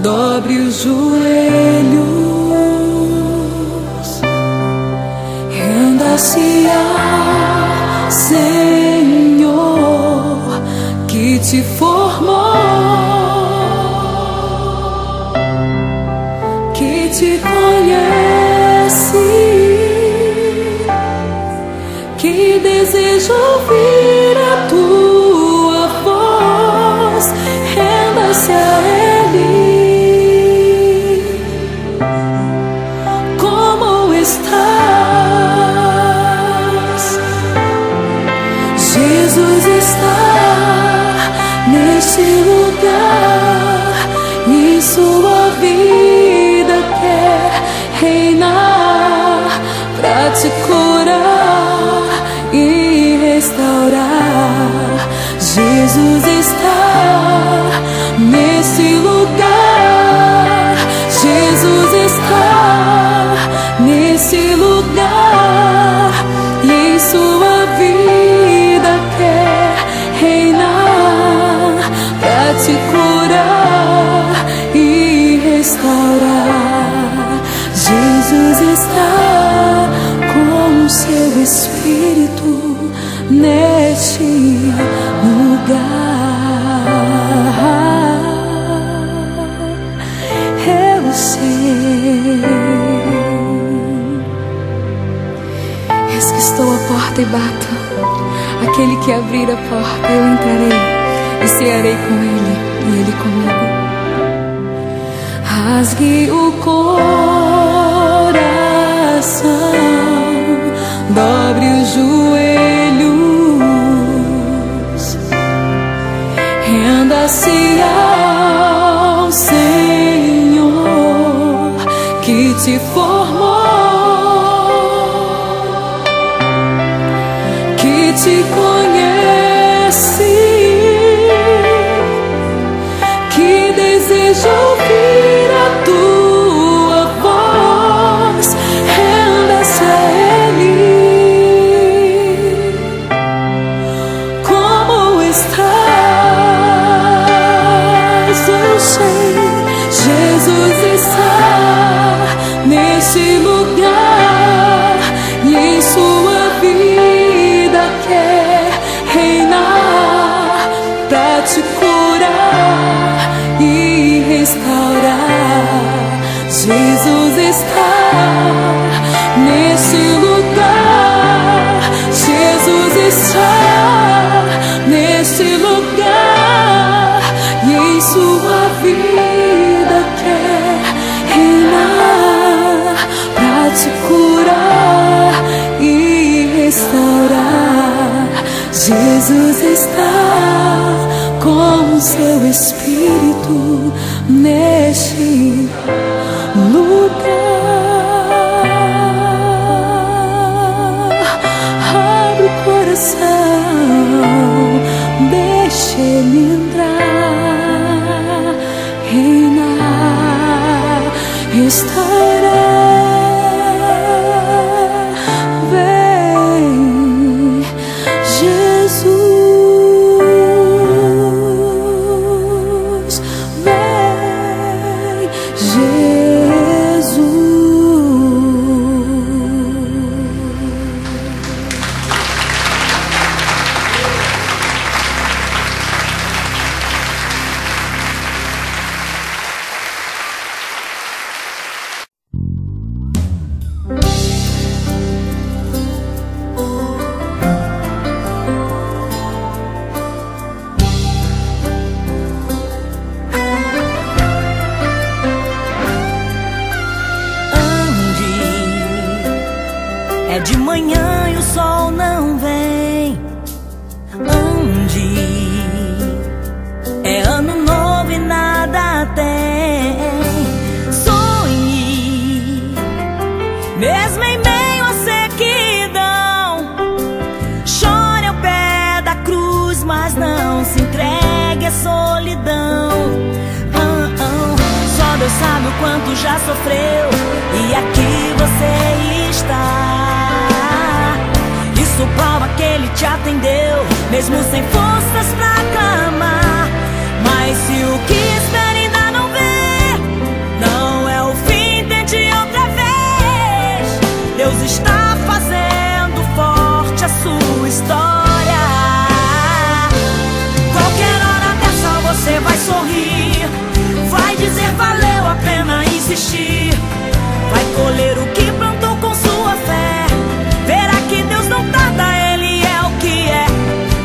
dobre os joelhos, renda-se ao Senhor que te formou, que te conhece, que deseja ouvir a tua voz. Renda-se a Ele. Como estás? Jesus está neste lugar e sua vida quer reinar pra te curar e restaurar. Jesus está nesse lugar. Jesus está nesse lugar e em sua vida quer reinar pra te curar e restaurar. Jesus está com o seu Espírito neste lugar. Eu sei. Eis que estou à porta e bato. Aquele que abrir a porta, eu entrarei e cearei com ele e ele comigo. Rasgue o coração, dobre os joelhos, renda-se ao Senhor que te formou, que te conhece, que deseja ouvir a tua voz. Renda-se a Ele. Como estás? Eu sei. Jesus está nesse lugar e em sua vida quer reinar pra te curar e restaurar. Jesus está nesse lugar. Jesus está nesse lugar e em sua vida quer reinar pra te curar e restaurar. Jesus está com seu Espírito neste lugar. Abre o coração, deixa Ele entrar, reinar, restaurar. Vem, Jesus, vem, Jesus. É de manhã e o sol não vem. Ande, é ano novo e nada tem. Sonhe, mesmo em meio à sequidão. Chore ao pé da cruz, mas não se entregue à solidão. Só Deus sabe o quanto já sofreu e aqui você está. Isso prova que Ele te atendeu, mesmo sem forças pra clamar. Mas se o que espera ainda não vê, insistir, vai colher o que plantou com sua fé. Verá que Deus não tarda, Ele é o que é.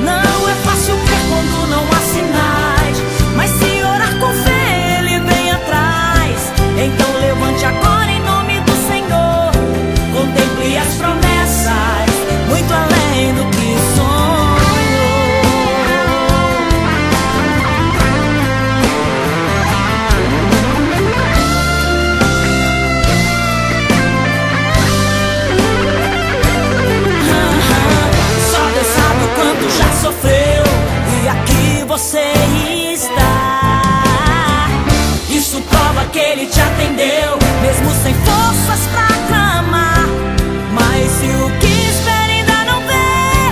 Não é fácil crer quando não há sinais, mas se orar com fé, Ele vem atrás. Então levante agora em nome do Senhor, contemple as promessas, muito além do que já sofreu, e aqui você está. Isso prova que Ele te atendeu, mesmo sem forças pra clamar. Mas se o que espera ainda não vê,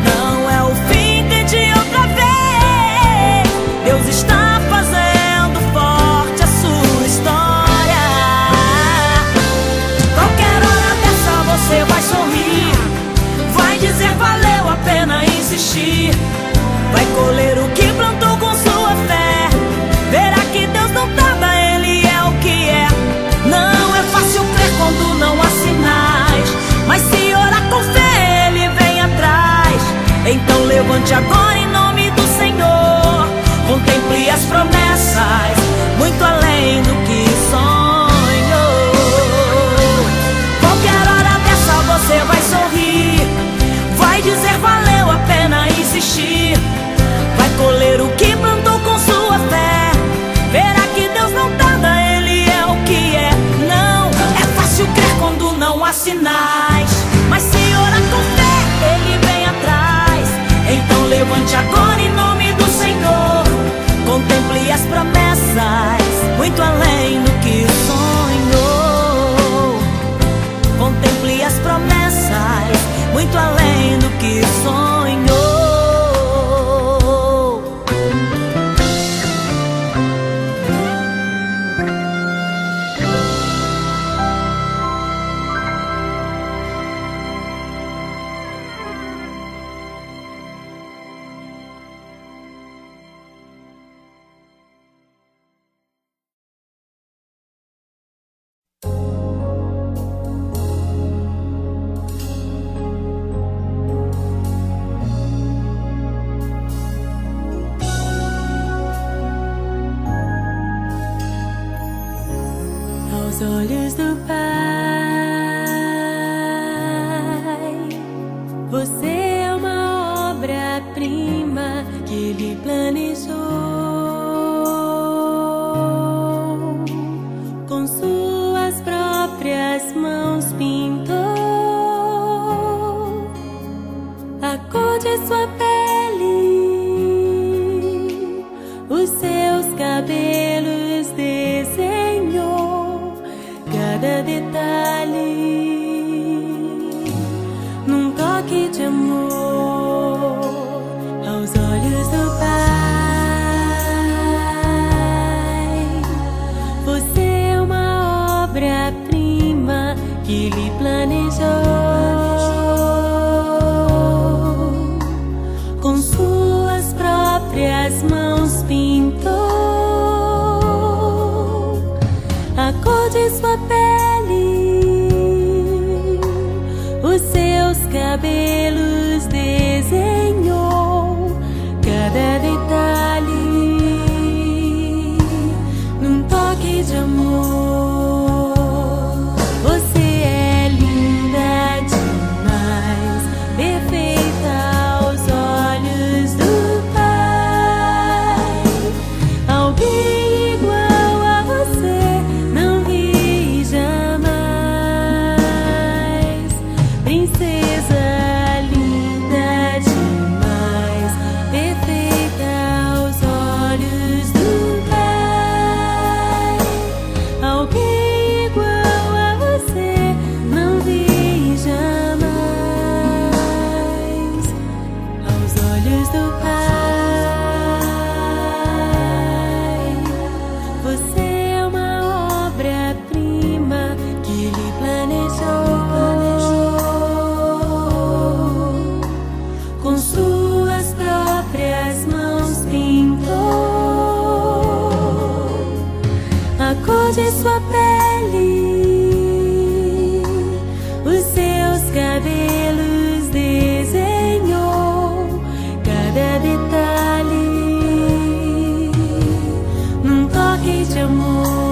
não é o fim, tente outra vez. Deus está fazendo forte a sua história. Qualquer hora dessa você vai sorrir, vai dizer valeu a pena insistir, vai colher o que plantou com sua fé. Verá que Deus não tarda, Ele é o que é. Não é fácil crer quando não há sinais, mas se orar com fé, Ele vem atrás. Então levante agora em nome do Senhor, contemple as promessas, muito além do que sonhou. Qualquer hora dessa você vai sorrir, vai dizer valeu a pena insistir, vai colher o que plantou com sua fé. Verá que Deus não tarda, Ele é o que é. Não é fácil crer quando não há sinais, mas se orar com fé, Ele vem atrás. Então levante agora em nome do Senhor, contemple as promessas, muito além do que sonhou. Contemple as promessas, muito além do que sonhou. Aos olhos do Pai, você é uma obra-prima que Ele planejou. Com suas próprias mãos pintou a cor de sua pele, os seus cabelos desenhou, cada detalhe num toque de amor. Aos olhos do Pai, você é uma obra-prima que Ele planejou. Com suas próprias mãos pintou a cor de sua pele, os seus cabelos desenhou, cada detalhe num toque de amor. Você é linda demais, perfeita aos olhos do Pai. Alguém igual a você não vi cor de sua pele, os seus cabelos desenhou cada detalhe num toque de amor.